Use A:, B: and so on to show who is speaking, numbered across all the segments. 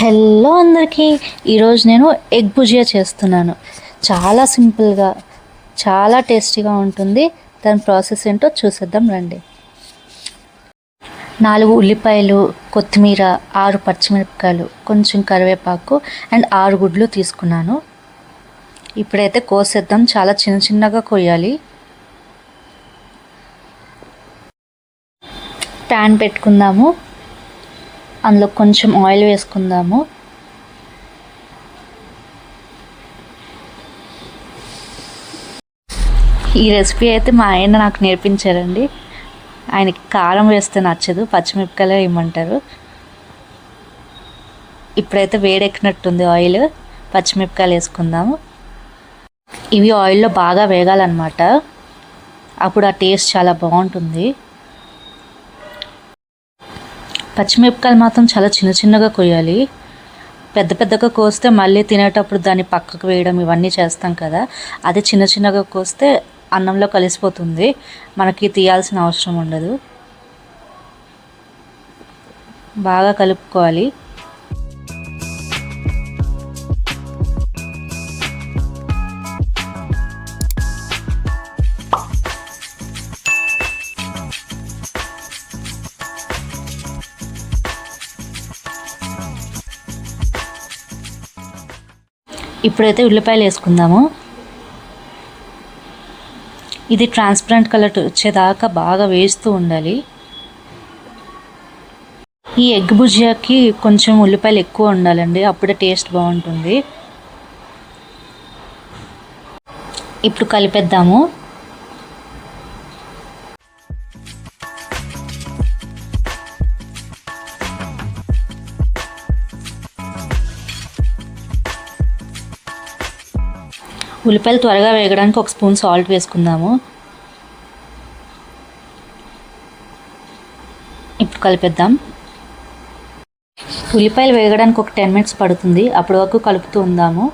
A: Hello అందరికీ, ఈరోజు నేను ఎగ్ భుజియా చేస్తున్నాను. చాలా సింపుల్గా చాలా టేస్టీగా ఉంటుంది. దాని ప్రాసెస్ ఏంటో చూసేద్దాం రండి. 4 ఉల్లిపాయలు, కొత్తిమీర, 6 పచ్చిమిరపకాయలు, కొంచెం కరివేపాకు అండ్ 6 గుడ్లు తీసుకున్నాను. ఇప్పుడైతే కోసేద్దాం. చాలా చిన్న చిన్నగా కొయ్యాలి. ప్యాన్ పెట్టుకుందాము. అందులో కొంచెం ఆయిల్ వేసుకుందాము. ఈ రెసిపీ అయితే మా ఆయన నాకు నేర్పించారండి. ఆయనకి కారం వేస్తే నచ్చదు, పచ్చిమిరపకాయలు వేయమంటారు. ఇప్పుడైతే వేడెక్కినట్టుంది ఆయిల్. పచ్చిమిరపకాయలు వేసుకుందాము. ఇవి ఆయిల్లో బాగా వేగాలన్నమాట. అప్పుడు ఆ టేస్ట్ చాలా బాగుంటుంది. పచ్చిమిరపకాయలు మాత్రం చాలా చిన్న చిన్నగా కొయ్యాలి. పెద్ద పెద్దగా కోస్తే మళ్ళీ తినేటప్పుడు దాన్ని పక్కకు వేయడం ఇవన్నీ చేస్తాం కదా. అదే చిన్న చిన్నగా కోస్తే అన్నంలో కలిసిపోతుంది, మనకి తీయాల్సిన అవసరం ఉండదు. బాగా కలుపుకోవాలి. ఇప్పుడైతే ఉల్లిపాయలు వేసుకుందాము. ఇది ట్రాన్స్పరెంట్ కలర్ వచ్చేదాకా బాగా వేస్తూ ఉండాలి. ఈ ఎగ్ భుజియాకి కొంచెం ఉల్లిపాయలు ఎక్కువ ఉండాలండి, అప్పుడే టేస్ట్ బాగుంటుంది. ఇప్పుడు కలిపేద్దాము. ఉల్లిపాయలు త్వరగా వేగడానికి 1 స్పూన్ సాల్ట్ వేసుకుందాము. ఇప్పుడు కలిపేద్దాం. ఉల్లిపాయలు వేగడానికి ఒక 10 మినిట్స్ పడుతుంది. అప్పటి వరకు కలుపుతూ ఉందాము.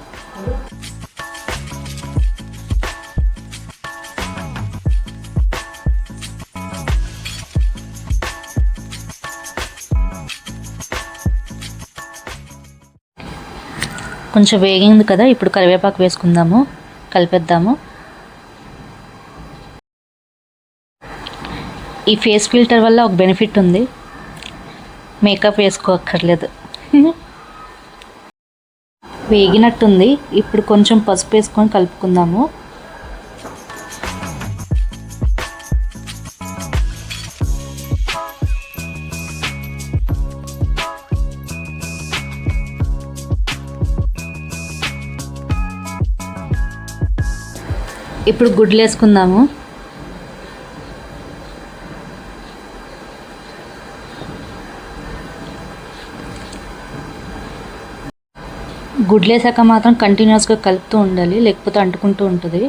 A: కొంచెం వేగింది కదా, ఇప్పుడు కరివేపాకు వేసుకుందాము. కలిపేద్దాము. ఈ ఫేస్ ఫిల్టర్ వల్ల ఒక బెనిఫిట్ ఉంది, మేకప్ వేసుకోక్కర్లేదు. వేగినట్టుంది. ఇప్పుడు కొంచెం పసుపు వేసుకొని కలుపుకుందాము. ఇప్పుడు గుడ్లు వేసుకుందాము. గుడ్లు వేసాక మాత్రం కంటిన్యూస్గా కలుపుతూ ఉండాలి, లేకపోతే అంటుకుంటూ ఉంటుంది.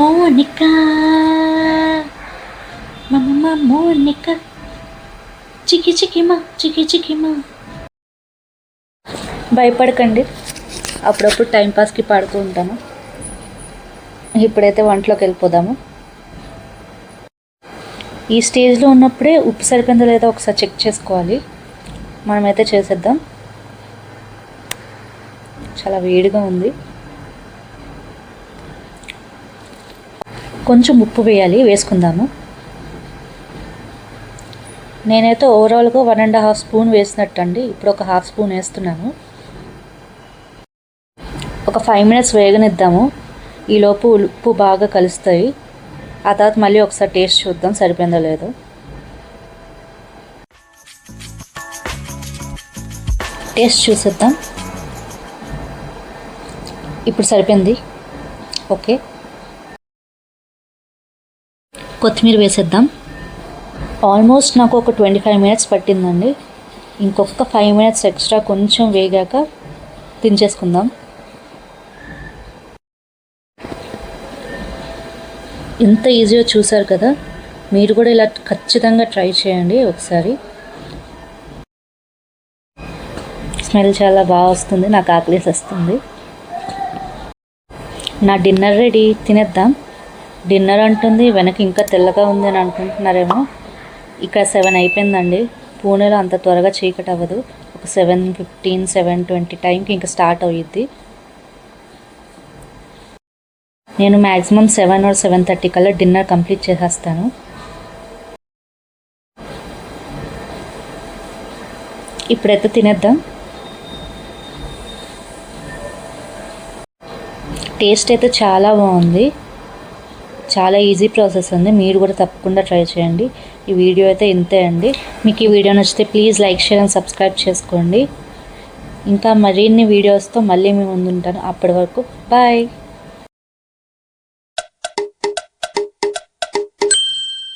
A: మోనికా మమ్మ మోనికా చికి చికిమా చికి చికిమా. భయపడకండి, అప్పుడప్పుడు టైంపాస్కి పాడుతూ ఉంటాను. ఇప్పుడైతే వంటలోకి వెళ్ళిపోదాము. ఈ స్టేజ్లో ఉన్నప్పుడే ఉప్పు సరిపోయిందో లేదో ఒకసారి చెక్ చేసుకోవాలి. మనమైతే చేసేద్దాం. చాలా వేడిగా ఉంది. కొంచెం ఉప్పు వేయాలి, వేసుకుందాము. నేనైతే ఓవరాల్గా 1.5 స్పూన్ వేసినట్టండి. ఇప్పుడు ఒక 1/2 స్పూన్ వేస్తున్నాను. ఒక 5 మినిట్స్ వేగనిద్దాము. ఈలోపు ఉప్పు బాగా కలుస్తాయి. ఆ తర్వాత మళ్ళీ ఒకసారి టేస్ట్ చూద్దాం సరిపోయిందో లేదో. టేస్ట్ చూసేద్దాం. ఇప్పుడు సరిపోయింది. ఓకే, కొత్తిమీర వేసేద్దాం. ఆల్మోస్ట్ నాకు ఒక 25 మినిట్స్ పట్టిందండి. ఇంకొక 5 మినిట్స్ ఎక్స్ట్రా కొంచెం వేగాక దించేసుకుందాం. ఎంత ఈజీగా చూసారు కదా, మీరు కూడా ఇలా ఖచ్చితంగా ట్రై చేయండి ఒకసారి. స్మెల్ చాలా బాగా వస్తుంది, నాకు ఆకలేసి వస్తుంది. నా డిన్నర్ రెడీ, తినేద్దాం. డిన్నర్ అంటుంది, వెనక ఇంకా తెల్లగా ఉంది అని అనుకుంటున్నారేమో. ఇక్కడ 7 అయిపోయిందండి. పూణేలో అంత త్వరగా చీకటి అవ్వదు. ఒక 7:15, 7:20 టైంకి ఇంకా స్టార్ట్ అవుద్ది. నేను మ్యాక్సిమం 7 or 7:30 కల్లా డిన్నర్ కంప్లీట్ చేసేస్తాను. ఇప్పుడైతే తినేద్దాం. టేస్ట్ అయితే చాలా బాగుంది, చాలా ఈజీ ప్రాసెస్ ఉంది. మీరు కూడా తప్పకుండా ట్రై చేయండి. ఈ వీడియో అయితే ఇంతే అండి. మీకు ఈ వీడియో నచ్చితే please like, share and subscribe చేసుకోండి. ఇంకా మరిన్ని వీడియోస్తో మళ్ళీ మీ ముందు ఉంటాను. అప్పటి వరకు బాయ్.